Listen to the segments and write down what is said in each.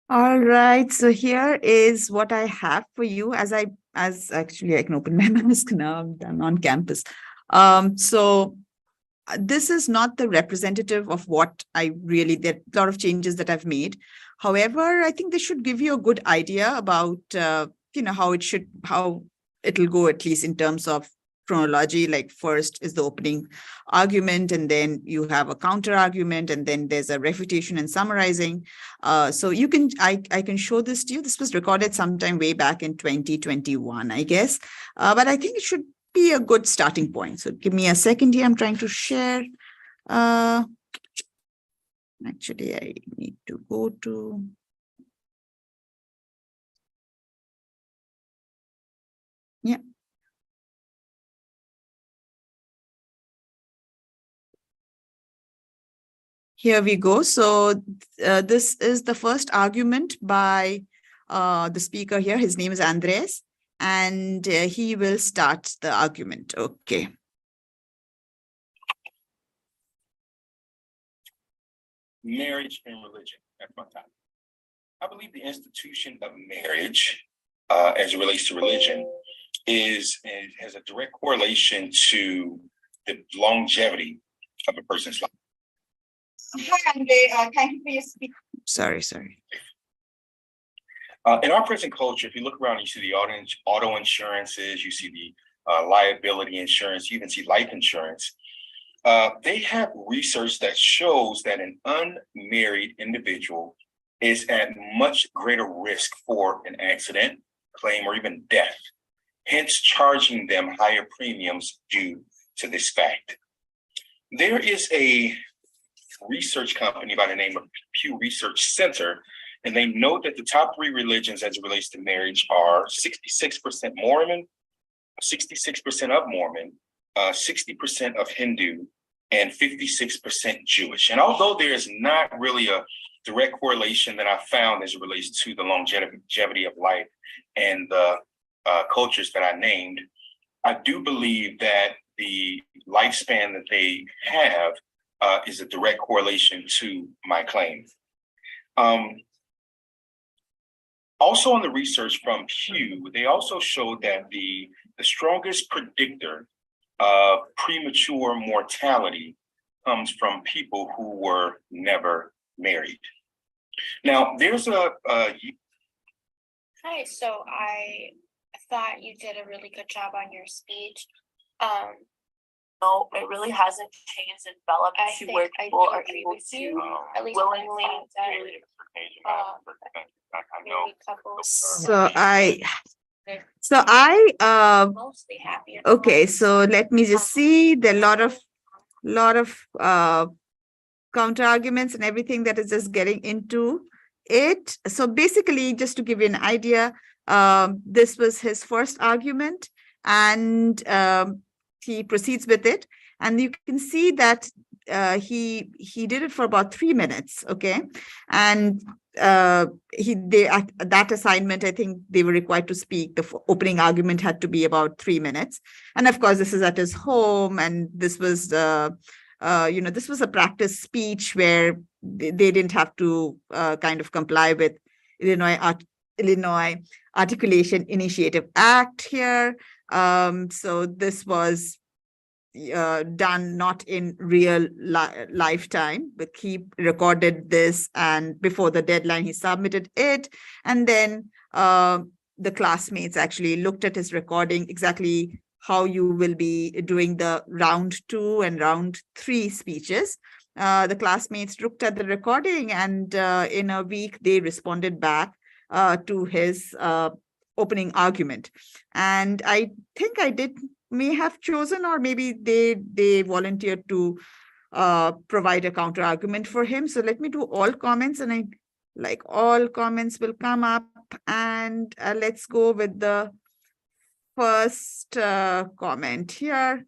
All right, so here is what I have for you as actually I can open my mask now. I'm on campus. So this is not the representative of what there are a lot of changes that I've made. However, I think this should give you a good idea about how it'll go, at least in terms of chronology. Like first is the opening argument, and then you have a counter argument, and then there's a refutation and summarizing. So I can show this to you. This was recorded sometime way back in 2021, I guess. But I think it should be a good starting point. So give me a second here. I'm trying to share. Actually, I need to go to. Yeah. Here we go. So this is the first argument by the speaker here. His name is Andres, and he will start the argument. Okay. Marriage and religion. That's my topic. I believe the institution of marriage, as it relates to religion, has a direct correlation to the longevity of a person's life. Hi, Andre. Thank you for your speech. Sorry. In our present culture, if you look around, you see the auto insurances, you see the liability insurance, you even see life insurance. They have research that shows that an unmarried individual is at much greater risk for an accident, claim, or even death, hence charging them higher premiums due to this fact. There is a research company by the name of Pew Research Center, and they note that the top three religions as it relates to marriage are 66% Mormon, 66% of Mormon, 60% of Hindu, and 56% Jewish. And although there is not really a direct correlation that I found as it relates to the longevity of life and the cultures that I named, I do believe that the lifespan that they have is a direct correlation to my claim. Also on the research from Pew, they also showed that the strongest predictor of premature mortality comes from people who were never married. Now, there's a Hi, so I thought you did a really good job on your speech. No, it really hasn't changed and developed to where people are able to willingly So I mostly happier. okay, so let me just see. There are a lot of counter arguments and everything that is just getting into it. So basically, just to give you an idea, this was his first argument, and he proceeds with it, and you can see that he did it for about 3 minutes. Okay, and that assignment, I think they were required to speak. The opening argument had to be about 3 minutes, and of course, this is at his home, and this was this was a practice speech where they didn't have to kind of comply with Illinois Articulation Initiative Act here. So this was done not in real lifetime, but he recorded this, and before the deadline he submitted it, and then the classmates actually looked at his recording, exactly how you will be doing the round 2 and round 3 speeches. The classmates looked at the recording, and in a week they responded back to his opening argument. And I think I may have chosen, or maybe they volunteered to provide a counter argument for him. So let me do all comments, and all comments will come up, and let's go with the first comment here.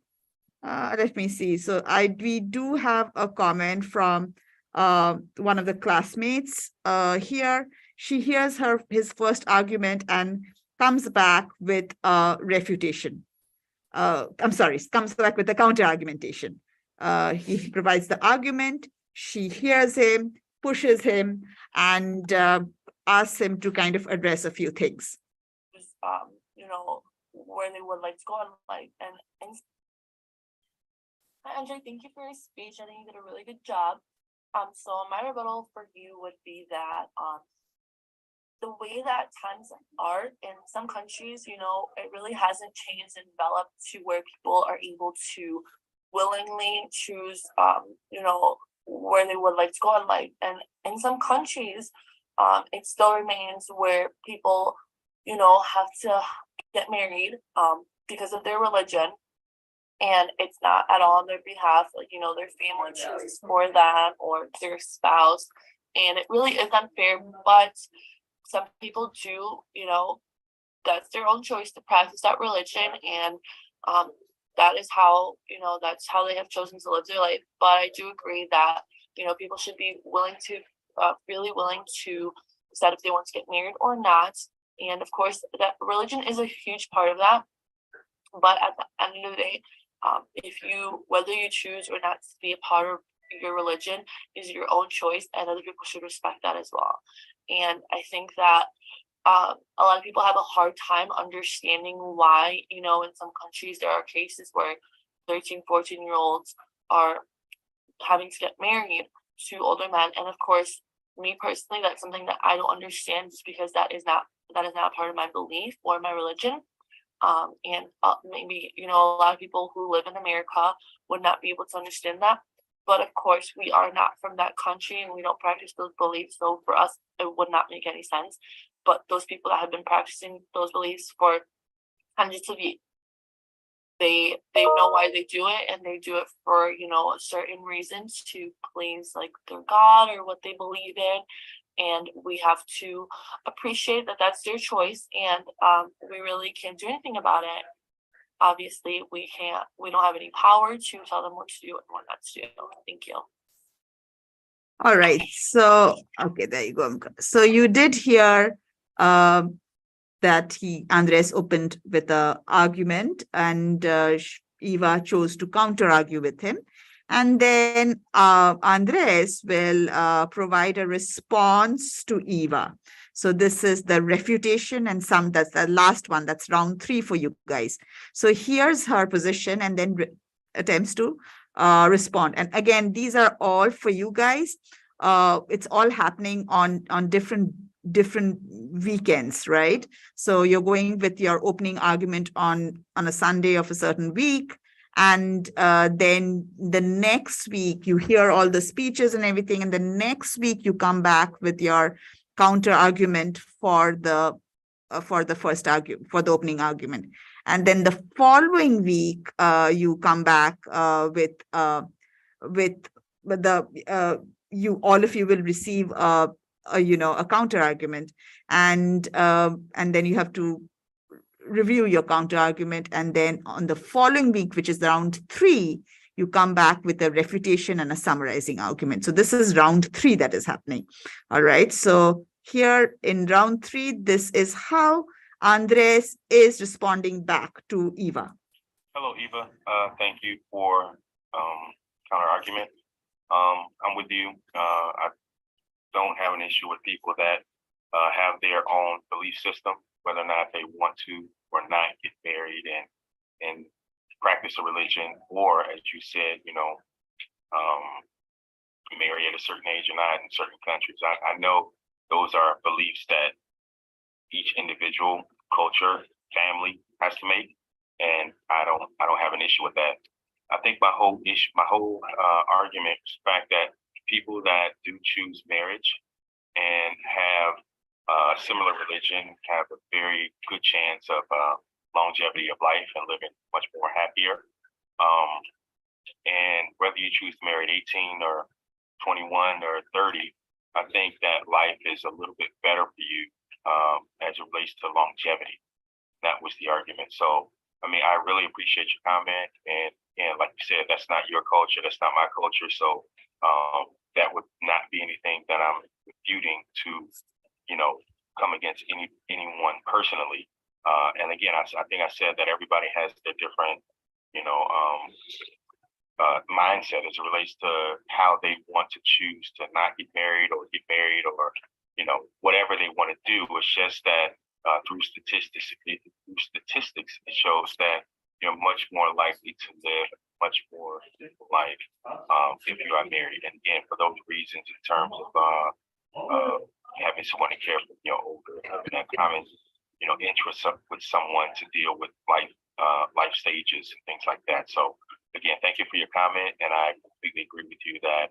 Let me see. So we do have a comment from one of the classmates here. She hears his first argument and comes back with a refutation. Comes back with a counter argumentation. He provides the argument. She hears him, pushes him, and asked him to kind of address a few things. Where they would like to go in life. And hi, Andre, thank you for your speech. I think you did a really good job. So my rebuttal for you would be that the way that times are in some countries, it really hasn't changed and developed to where people are able to willingly choose, where they would like to go in life. And in some countries, it still remains where people, have to get married because of their religion. And it's not at all on their behalf, their family chooses for them or their spouse. And it really is unfair, but some people do, that's their own choice to practice that religion. And that is how, that's how they have chosen to live their life. But I do agree that, people should be really willing to decide if they want to get married or not. And of course, that religion is a huge part of that. But at the end of the day, whether you choose or not to be a part of your religion is your own choice, and other people should respect that as well. And I think that a lot of people have a hard time understanding why, in some countries there are cases where 13, 14-year-olds are having to get married to older men. And of course, me personally, that's something that I don't understand, just because that is not part of my belief or my religion. And maybe, a lot of people who live in America would not be able to understand that. But of course, we are not from that country and we don't practice those beliefs. So for us, it would not make any sense. But those people that have been practicing those beliefs for hundreds of years, they know why they do it, and they do it for, a certain reasons to please like their God or what they believe in. And we have to appreciate that that's their choice, and we really can't do anything about it. Obviously, we don't have any power to tell them what to do and what not to do. Thank you. All right. So, okay, there you go. So you did hear that Andres opened with an argument, and Eva chose to counter argue with him. And then Andres will provide a response to Eva. So this is the refutation, and that's the last one. That's round 3 for you guys. So here's her position, and then attempts to respond. And again, these are all for you guys. It's all happening on different weekends, right? So you're going with your opening argument on a Sunday of a certain week. And then the next week you hear all the speeches and everything, and the next week you come back with your counter argument for the opening argument, and then the following week you come back with all of you will receive a counter argument, and then you have to review your counter argument, and then on the following week, which is round 3, you come back with a refutation and a summarizing argument. So this is round 3 that is happening. All right. So here in round 3, this is how Andres is responding back to Eva. Hello, Eva. Thank you for counter argument. I'm with you. I don't have an issue with people that have their own belief system, whether or not they want to or not get married and practice a religion, or as you said, marry at a certain age or not in certain countries. I know those are beliefs that each individual culture, family has to make, and I don't have an issue with that. I think my whole argument is the fact that people that do choose marriage and have similar religion have a very good chance of longevity of life and living much more happier. And whether you choose to marry at 18 or 21 or 30, I think that life is a little bit better for you as it relates to longevity. That was the argument. So, I really appreciate your comment. And like you said, that's not your culture. That's not my culture. So that would not be anything that I'm refuting to, come against anyone personally. And again, I think I said that everybody has their different, mindset as it relates to how they want to choose to not get married or get married, or, whatever they want to do. It's just that through statistics, it shows that you're much more likely to live much more life if you are married. And again, for those reasons, in terms of having someone to care for your older, having that common, interest with someone to deal with life stages and things like that. So again, thank you for your comment, and I completely agree with you that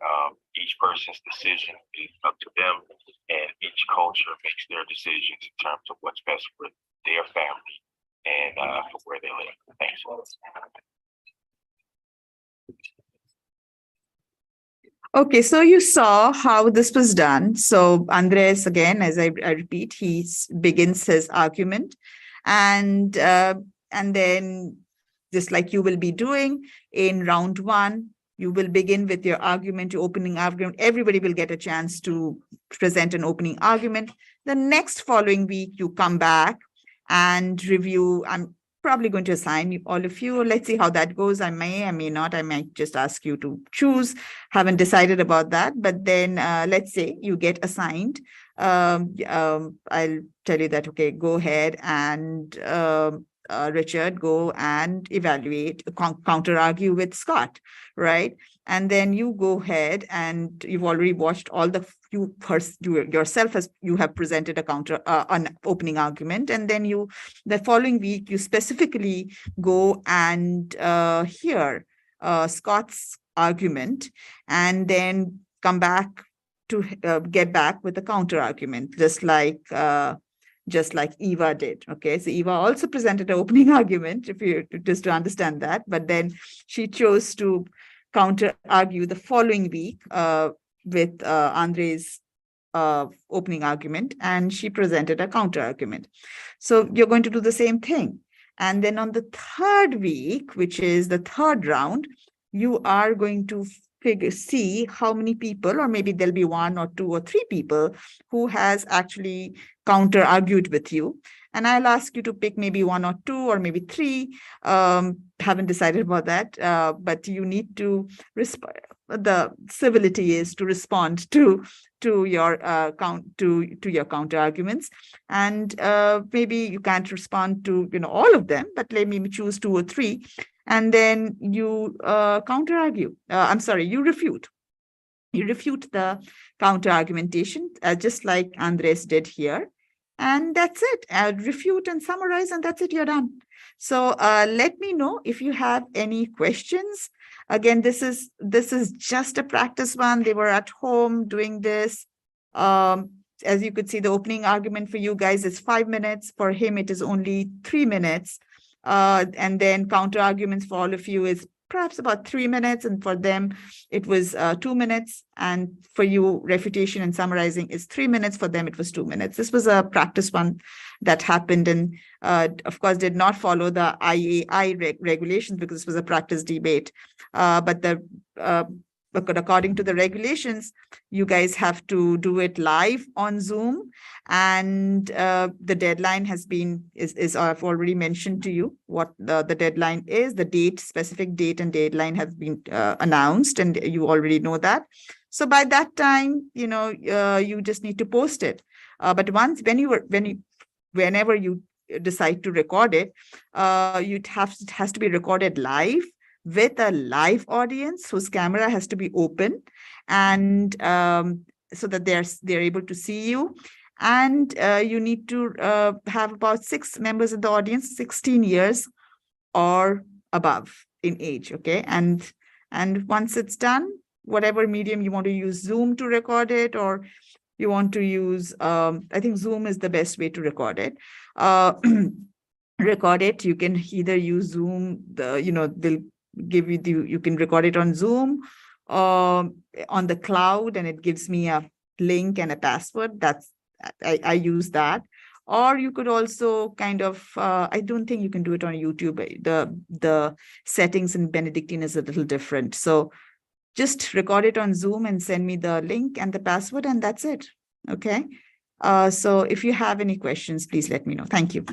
each person's decision is up to them, and each culture makes their decisions in terms of what's best for their family and for where they live. Thanks. Okay, so you saw how this was done. So Andres, again, as I repeat, he begins his argument, and then just like you will be doing in round one, you will begin with your argument, your opening argument. Everybody will get a chance to present an opening argument. The next following week, you come back and review. I'm probably going to assign all of you. Let's see how that goes. I may not. I might just ask you to choose. Haven't decided about that. But then let's say you get assigned. I'll tell you that, okay, go ahead and Richard, go and evaluate, counter argue with Scott, right? And then you go ahead and you've already watched all the, you yourself as you have presented a counter, an opening argument. And then the following week, you specifically go and hear Scott's argument and then come back to get back with a counter argument, just like Eva did. Okay, so Eva also presented an opening argument, if you just to understand that, but then she chose to counter argue the following week with Andre's opening argument, and she presented a counter argument. So you're going to do the same thing. And then on the third week, which is the third round, you are going to see how many people, or maybe there'll be 1 or 2 or 3 people who has actually counter argued with you. And I'll ask you to pick maybe 1 or 2 or maybe 3. Haven't decided about that, but you need to respond. The civility is to respond to your your counter arguments, and maybe you can't respond to all of them, but let me choose 2 or 3. And then you counter argue. You refute. You refute the counter argumentation, just like Andres did here. And that's it. Refute and summarize, and that's it. You're done. So let me know if you have any questions. Again, this is just a practice one. They were at home doing this. As you could see, the opening argument for you guys is 5 minutes. For him, it is only 3 minutes. And then counter arguments for all of you is perhaps about 3 minutes, and for them it was 2 minutes, and for you refutation and summarizing is 3 minutes. For them it was 2 minutes. This was a practice one that happened, and of course did not follow the IAI regulations because this was a practice debate, but according to the regulations, you guys have to do it live on Zoom, and the deadline is I've already mentioned to you what the deadline is. The specific date and deadline have been announced, and you already know that. So by that time, you just need to post it. But whenever you decide to record it, it has to be recorded live, with a live audience whose camera has to be open, and so that they're able to see you. And you need to have about 6 members of the audience, 16 years or above in age. Okay, and once it's done, whatever medium you want to use, Zoom to record it, or you want to use, I think Zoom is the best way to record it. Record it. You can either use Zoom. They'll give you can record it on Zoom on the cloud, and it gives me a link and a password. I use that. Or you could also kind of I don't think you can do it on YouTube. The settings in Benedictine is a little different, so just record it on Zoom and send me the link and the password, and that's it. Okay, so if you have any questions, please let me know. Thank you.